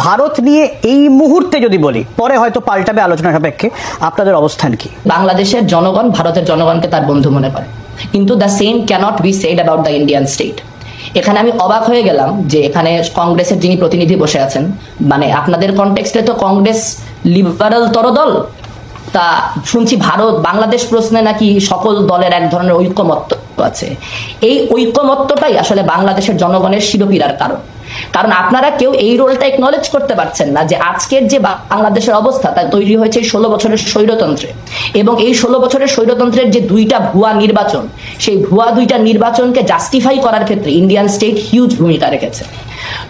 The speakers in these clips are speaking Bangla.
ভারত নিয়ে এই মুহূর্তে যদি বলি, পরে হয়তো পাল্টাবে আলোচনা সাপেক্ষে, আপনাদের অবস্থান কি? বাংলাদেশের জনগণ ভারতের জনগণকে তার বন্ধু মনে করে, কিন্তু the same cannot be said about the Indian state. এখানে আমি অবাক হয়ে গেলাম যে এখানে কংগ্রেসের যিনি প্রতিনিধি বসে আছেন, মানে আপনাদের কনটেক্সটে তো কংগ্রেস লিবারাল তরদল, তা শুনছি ভারত বাংলাদেশ প্রশ্নে নাকি সকল দলের এক ধরনের ঐক্যমত্য আছে। এই ঐক্যমত্যটাই আসলে বাংলাদেশের জনগণের শিরোপীড়ার কারণ। কারণ আপনারা কেউ এই রোলটা একনলেজ করতে পারছেন না যে আজকের যে বাংলাদেশের অবস্থা তা তৈরি হয়েছে 16 বছরের স্বৈরতন্ত্রে, এবং এই 16 বছরের স্বৈরতন্ত্রের যে দুইটা ভুয়া নির্বাচন, সেই ভুয়া দুইটা নির্বাচনকে জাস্টিফাই করার ক্ষেত্রে ইন্ডিয়ান স্টেট হিউজ ভূমিকা রেখেছে।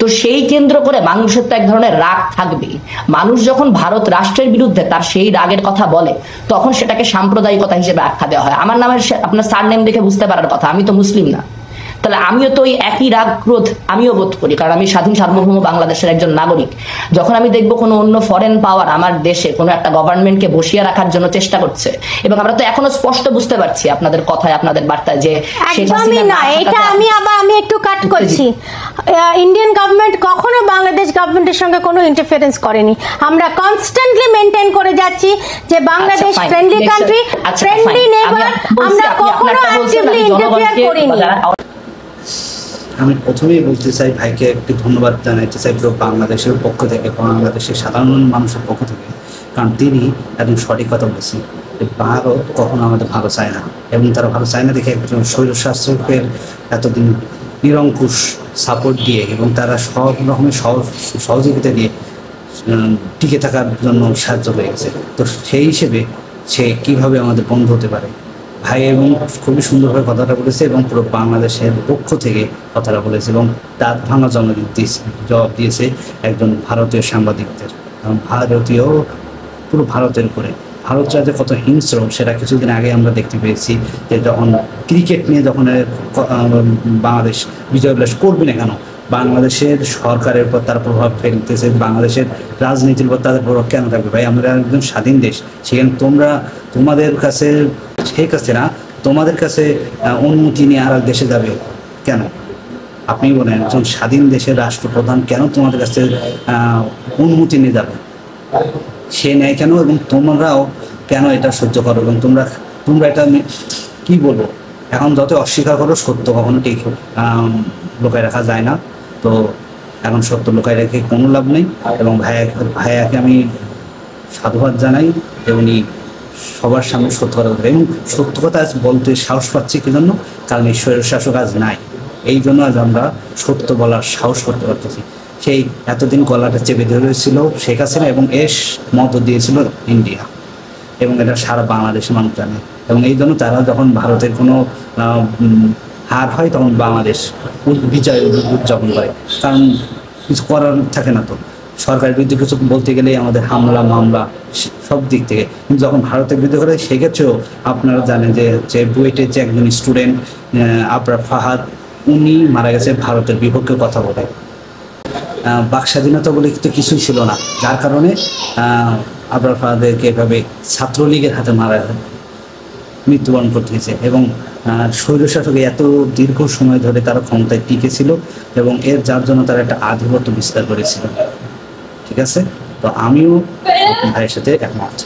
তো সেই কেন্দ্র করে মানুষের তো এক ধরনের রাগ থাকবেই। মানুষ যখন ভারত রাষ্ট্রের বিরুদ্ধে তার সেই রাগের কথা বলে, তখন সেটাকে সাম্প্রদায়িকতা হিসেবে আখ্যা দেওয়া হয়। আমার নামের আপনার সারনেম দেখে বুঝতে পারার কথা, আমি তো মুসলিম না, তাহলে আমিও তো ওই একই রাগ ক্রোধ আমিও বোধ করি, কারণ আমি স্বাধীন সার্বভৌম বাংলাদেশের একজন নাগরিক। যখন আমি দেখবো কোনো অন্য ফরেন পাওয়ার আমার দেশে কোনো একটা গভর্নমেন্টকে বসিয়ে রাখার জন্য চেষ্টা করছে, এবং আমরা তো এখনো স্পষ্ট বুঝতে পারছি আপনাদের কথায় আপনাদের বার্তায় যে একদমই না, এটা আমি একটু কাট করছি। ইন্ডিয়ান গভর্নমেন্ট কখনো বাংলাদেশ গভর্নমেন্টের সঙ্গে কোনো ইন্টারফারেন্স করেনি। আমরা কনস্ট্যান্টলি মেনটেন করে যাচ্ছি যে Bangladesh friendly country, friendly neighbour, আমরা কখনো অ্যাকটিভলি ইন্টারফেয়ার করিনি। আমি প্রথমেই বলতে চাই, ভাইকে একটি ধন্যবাদ জানাইতে চাই পুরো বাংলাদেশের পক্ষ থেকে, বাংলাদেশের সাধারণ মানুষের পক্ষ থেকে, কারণ তিনি একদম সঠিক কথা বলেছেন যে ভারত কখনো আমাদের ভালো চায় না, এবং তারা ভালো চায় না দেখে একজন স্বৈরশাসকের এতদিন নিরঙ্কুশ সাপোর্ট দিয়ে এবং তারা সব রকমের সহযোগিতা দিয়ে টিকে থাকার জন্য সাহায্য হয়ে গেছে। তো সেই হিসেবে সে কীভাবে আমাদের বন্ধু হতে পারে? ভাই এবং খুবই সুন্দরভাবে কথাটা বলেছে এবং পুরো বাংলাদেশের পক্ষ থেকে কথাটা বলেছে, এবং তার ভাঙা জবাব দিয়েছে একজন ভারতীয় সাংবাদিকদের। ভারতীয় পুরো ভারতের উপরে ভারত যে কত হিংস্র সেটা কিছুদিন আগে আমরা দেখতে পেয়েছি, যে যখন ক্রিকেট নিয়ে যখন বাংলাদেশ বিজয় বিলাস করবে না কেন, বাংলাদেশের সরকারের উপর তার প্রভাব ফেলতেছে, বাংলাদেশের রাজনীতির উপর তাদের প্রভাব কেন থাকবে? ভাই, আমরা একদম স্বাধীন দেশ, সেখানে তোমাদের কাছে শেখ হাসিনা তোমাদের কাছে অনুমতি নিয়ে আর দেশে যাবে কেন? আপনি বলেন, একজন স্বাধীন দেশের রাষ্ট্রপ্রধান কেন তোমাদের কাছে অনুমতি নিয়ে যাবে? সে নেয় কেন, এবং তোমরাও কেন এটা সহ্য করো? এবং তোমরা এটা কি বলবো, এখন যত অস্বীকার করো সত্য কখনো ঠিক লুকায় রাখা যায় না। তো এখন সত্য লুকায় রেখে কোনো লাভ নেই, এবং ভাইয়াকে আমি সাধুবাদ জানাই যে উনি সবার সামনে সত্য কথা বলে, এবং সত্য কথা আজ বলতে সাহস পাচ্ছি কি জন্য? কারণ ঈশ্বরের শাসক আজ নাই, এই জন্য আজ আমরা সত্য বলার সাহস করতে পারতেছি। সেই এতদিন গলাটা চেপে ধরেছিল শেখ হাসিনা, এবং মত দিয়েছিল ইন্ডিয়া, এবং এটা সারা বাংলাদেশের মানুষ জানে। এবং এই জন্য তারা যখন ভারতের কোনো হার হয় তখন বাংলাদেশ বিজয় উদযাপন করে, কারণ কিছু করার থাকে না। তো সরকারের বিরুদ্ধে কিছু বলতে গেলেই আমাদের হামলা মামলা সব দিক থেকে, কিন্তু যখন ভারতের বিরুদ্ধে করে সেক্ষেত্রেও আপনারা জানেন যে বুয়েটের যে একজন স্টুডেন্ট আবরার ফাহাদ, উনি মারা গেছে ভারতের বিপক্ষে কথা বলে। বাক স্বাধীনতা বলে তো কিছুই ছিল না, যার কারণে আবরার ফাহাদকে এভাবে ছাত্রলীগের হাতে মৃত্যুবরণ করতে হয়েছে। এবং স্বৈরশাসক এত দীর্ঘ সময় ধরে তারা ক্ষমতায় টিকেছিল, এবং যার জন্য তারা একটা আধিপত্য বিস্তার করেছিল। ঠিক আছে, তো আমিও ভাইয়ের সাথে একমত।